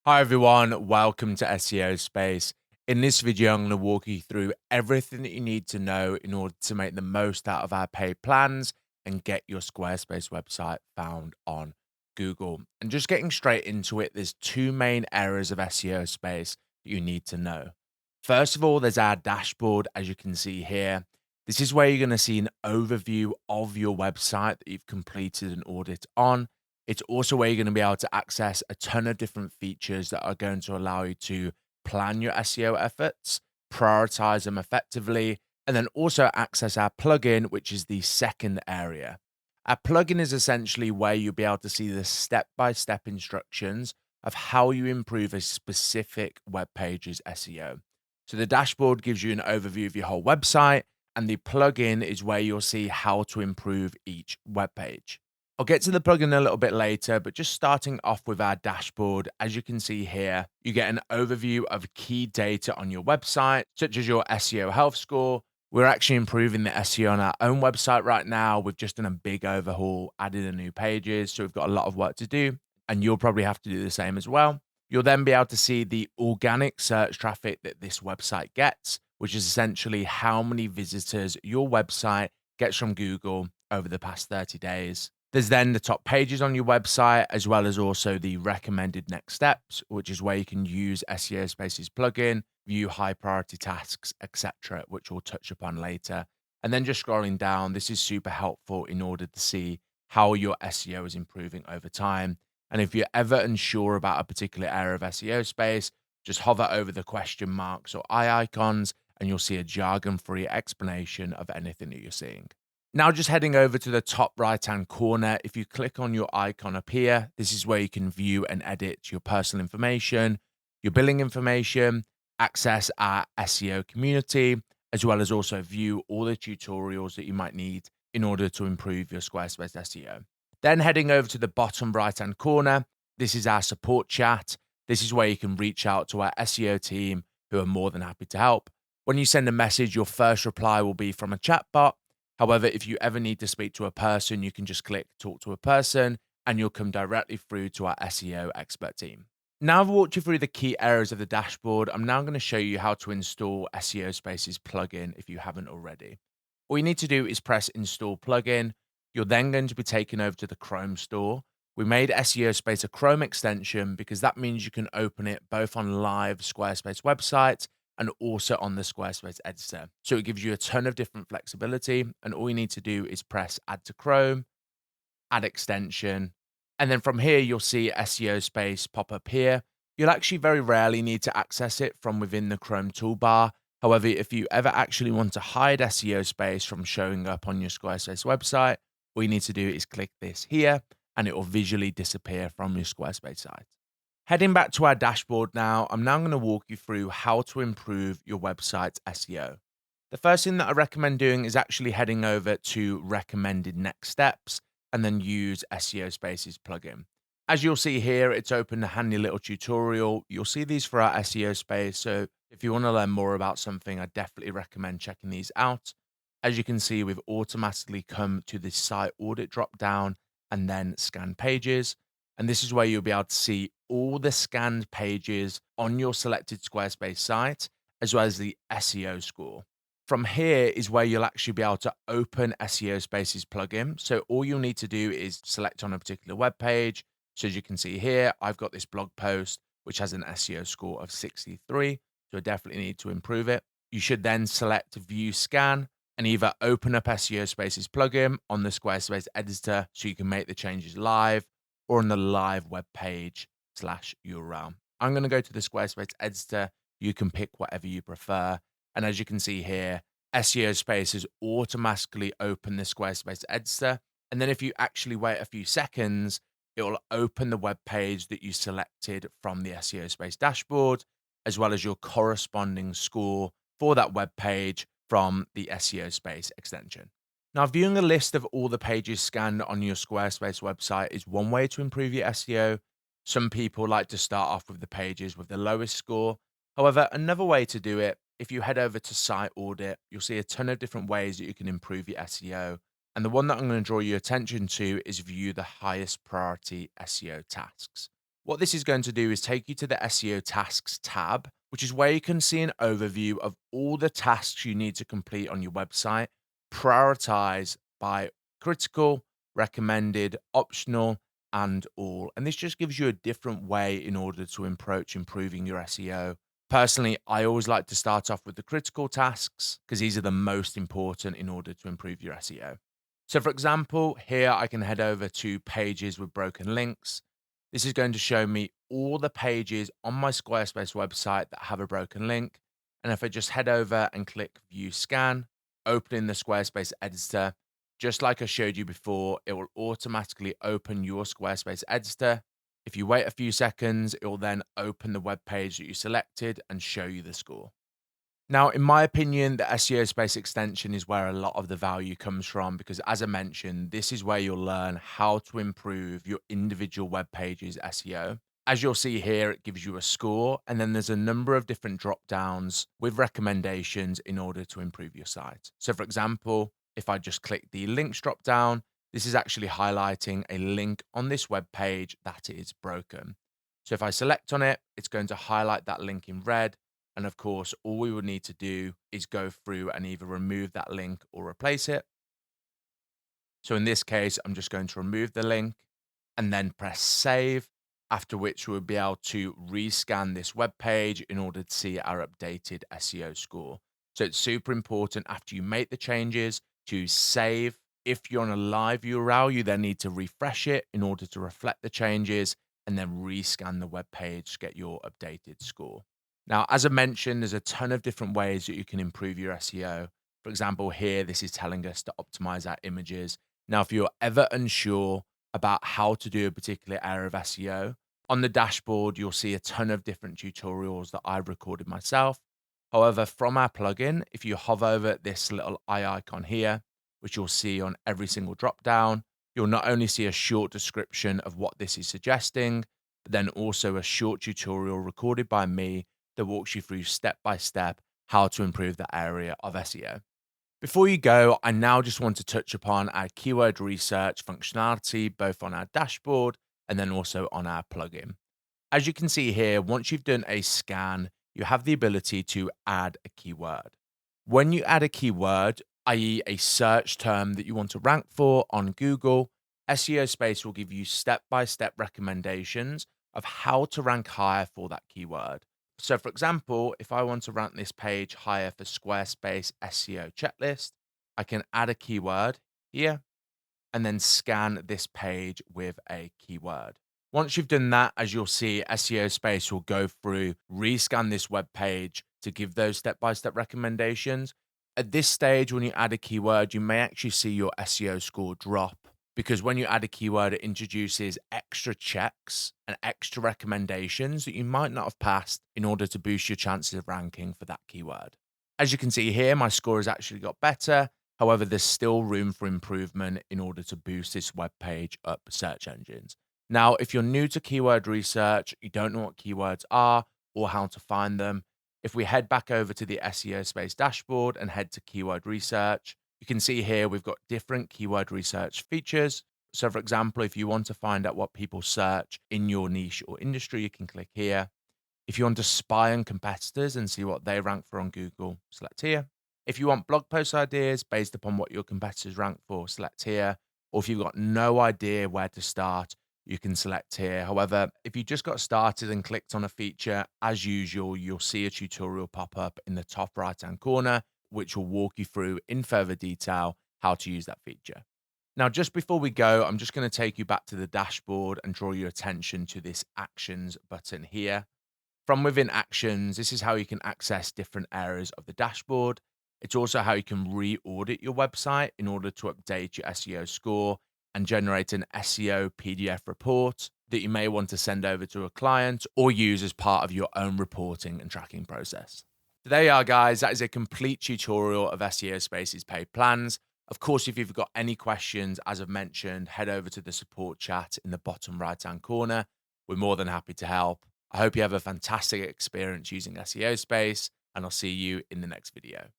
Hi everyone, welcome to SEO Space. In this video, I'm going to walk you through everything that you need to know in order to make the most out of our paid plans and get your Squarespace website found on Google. And just getting straight into it, there's two main areas of SEO Space that you need to know. First of all, there's our dashboard, as you can see here. This is where you're going to see an overview of your website that you've completed an audit on. It's also where you're going to be able to access a ton of different features that are going to allow you to plan your SEO efforts, prioritize them effectively, and then also access our plugin, which is the second area. Our plugin is essentially where you'll be able to see the step-by-step instructions of how you improve a specific web page's SEO. So the dashboard gives you an overview of your whole website, and the plugin is where you'll see how to improve each web page. I'll get to the plugin a little bit later, but just starting off with our dashboard, as you can see here, you get an overview of key data on your website, such as your SEO health score. We're actually improving the SEO on our own website right now. We've just done a big overhaul, added a new pages, so we've got a lot of work to do, and you'll probably have to do the same as well. You'll then be able to see the organic search traffic that this website gets, which is essentially how many visitors your website gets from Google over the past 30 days. There's then the top pages on your website, as well as also the recommended next steps, which is where you can use SEOSpace's plugin, view high priority tasks, etc., which we'll touch upon later. And then just scrolling down, this is super helpful in order to see how your SEO is improving over time. And if you're ever unsure about a particular area of SEO space, just hover over the question marks or eye icons, and you'll see a jargon-free explanation of anything that you're seeing. Now just heading over to the top right-hand corner, if you click on your icon up here, this is where you can view and edit your personal information, your billing information, access our SEO community, as well as also view all the tutorials that you might need in order to improve your Squarespace SEO. Then heading over to the bottom right-hand corner, this is our support chat. This is where you can reach out to our SEO team who are more than happy to help. When you send a message, your first reply will be from a chatbot. However, if you ever need to speak to a person, you can just click talk to a person and you'll come directly through to our SEO expert team. Now I've walked you through the key areas of the dashboard. I'm now going to show you how to install SEOSpace's plugin if you haven't already. All you need to do is press install plugin. You're then going to be taken over to the Chrome store. We made SEOSpace a Chrome extension because that means you can open it both on live Squarespace websites and also on the Squarespace editor. So it gives you a ton of different flexibility, and all you need to do is press add to Chrome, add extension, and then from here you'll see SEOSpace pop up here. You'll actually very rarely need to access it from within the Chrome toolbar. However, if you ever actually want to hide SEOSpace from showing up on your Squarespace website, all you need to do is click this here and it will visually disappear from your Squarespace site. Heading back to our dashboard now, I'm now going to walk you through how to improve your website's SEO. The first thing that I recommend doing is actually heading over to recommended next steps and then use SEOSpace's plugin. As you'll see here, it's open a handy little tutorial. You'll see these for our SEOSpace. So if you want to learn more about something, I definitely recommend checking these out. As you can see, we've automatically come to the site audit drop down and then scan pages. And this is where you'll be able to see all the scanned pages on your selected Squarespace site, as well as the SEO score. From here is where you'll actually be able to open SEOSpace's plugin. So all you'll need to do is select on a particular web page. So as you can see here, I've got this blog post, which has an SEO score of 63. So I definitely need to improve it. You should then select view scan and either open up SEOSpace's plugin on the Squarespace editor so you can make the changes live, or on the live web page /URL. I'm going to go to the Squarespace editor. You can pick whatever you prefer. And as you can see here, SEOSpace has automatically opened the Squarespace editor. And then if you actually wait a few seconds, it will open the web page that you selected from the SEOSpace dashboard, as well as your corresponding score for that web page from the SEOSpace extension. Now, viewing a list of all the pages scanned on your Squarespace website is one way to improve your SEO. Some people like to start off with the pages with the lowest score. However, another way to do it, if you head over to Site Audit, you'll see a ton of different ways that you can improve your SEO. And the one that I'm going to draw your attention to is view the highest priority SEO tasks. What this is going to do is take you to the SEO Tasks tab, which is where you can see an overview of all the tasks you need to complete on your website, prioritize by critical, recommended, optional, and all. And this just gives you a different way in order to approach improving your SEO. Personally, I always like to start off with the critical tasks because these are the most important in order to improve your SEO. So, for example, here I can head over to pages with broken links. This is going to show me all the pages on my Squarespace website that have a broken link. And if I just head over and click View Scan, opening the Squarespace editor, just like I showed you before, it will automatically open your Squarespace editor. If you wait a few seconds, it will then open the web page that you selected and show you the score. Now, in my opinion, the SEO Space extension is where a lot of the value comes from because, as I mentioned, this is where you'll learn how to improve your individual web page's SEO. As you'll see here, it gives you a score, and then there's a number of different drop downs with recommendations in order to improve your site. So, for example, if I just click the links drop down, this is actually highlighting a link on this web page that is broken. So, if I select on it, it's going to highlight that link in red. And of course, all we would need to do is go through and either remove that link or replace it. So in this case, I'm just going to remove the link and then press save, after which we'll be able to rescan this web page in order to see our updated SEO score. So it's super important after you make the changes to save. If you're on a live URL, you then need to refresh it in order to reflect the changes and then rescan the web page to get your updated score. Now, as I mentioned, there's a ton of different ways that you can improve your SEO. For example, here, this is telling us to optimize our images. Now, if you're ever unsure about how to do a particular area of SEO, on the dashboard, you'll see a ton of different tutorials that I've recorded myself. However, from our plugin, if you hover over this little eye icon here, which you'll see on every single drop down, you'll not only see a short description of what this is suggesting, but then also a short tutorial recorded by me that walks you through step by step how to improve that area of SEO. Before you go, I now just want to touch upon our keyword research functionality, both on our dashboard and then also on our plugin. As you can see here, once you've done a scan, you have the ability to add a keyword. When you add a keyword, i.e. a search term that you want to rank for on Google, SEO Space will give you step-by-step recommendations of how to rank higher for that keyword. So, for example, if I want to rank this page higher for Squarespace SEO checklist, I can add a keyword here and then scan this page with a keyword. Once you've done that, as you'll see, SEO Space will go through, rescan this web page to give those step-by-step recommendations. At this stage, when you add a keyword, you may actually see your SEO score drop because when you add a keyword, it introduces extra checks and extra recommendations that you might not have passed in order to boost your chances of ranking for that keyword. As you can see here, my score has actually got better. However, there's still room for improvement in order to boost this web page up search engines. Now, if you're new to keyword research, you don't know what keywords are or how to find them, if we head back over to the SEO Space dashboard and head to keyword research, you can see here we've got different keyword research features. So, for example, if you want to find out what people search in your niche or industry, you can click here. If you want to spy on competitors and see what they rank for on Google, select here. If you want blog post ideas based upon what your competitors rank for, select here. Or if you've got no idea where to start, you can select here. However, if you just got started and clicked on a feature, as usual, you'll see a tutorial pop up in the top right-hand corner, which will walk you through in further detail how to use that feature. Now, just before we go, I'm just going to take you back to the dashboard and draw your attention to this actions button here. From within actions, this is how you can access different areas of the dashboard. It's also how you can re-audit your website in order to update your SEO score and generate an SEO PDF report that you may want to send over to a client or use as part of your own reporting and tracking process. So there you are, guys. That is a complete tutorial of SEO Space's paid plans. Of course, if you've got any questions, as I've mentioned, head over to the support chat in the bottom right-hand corner. We're more than happy to help. I hope you have a fantastic experience using SEO Space, and I'll see you in the next video.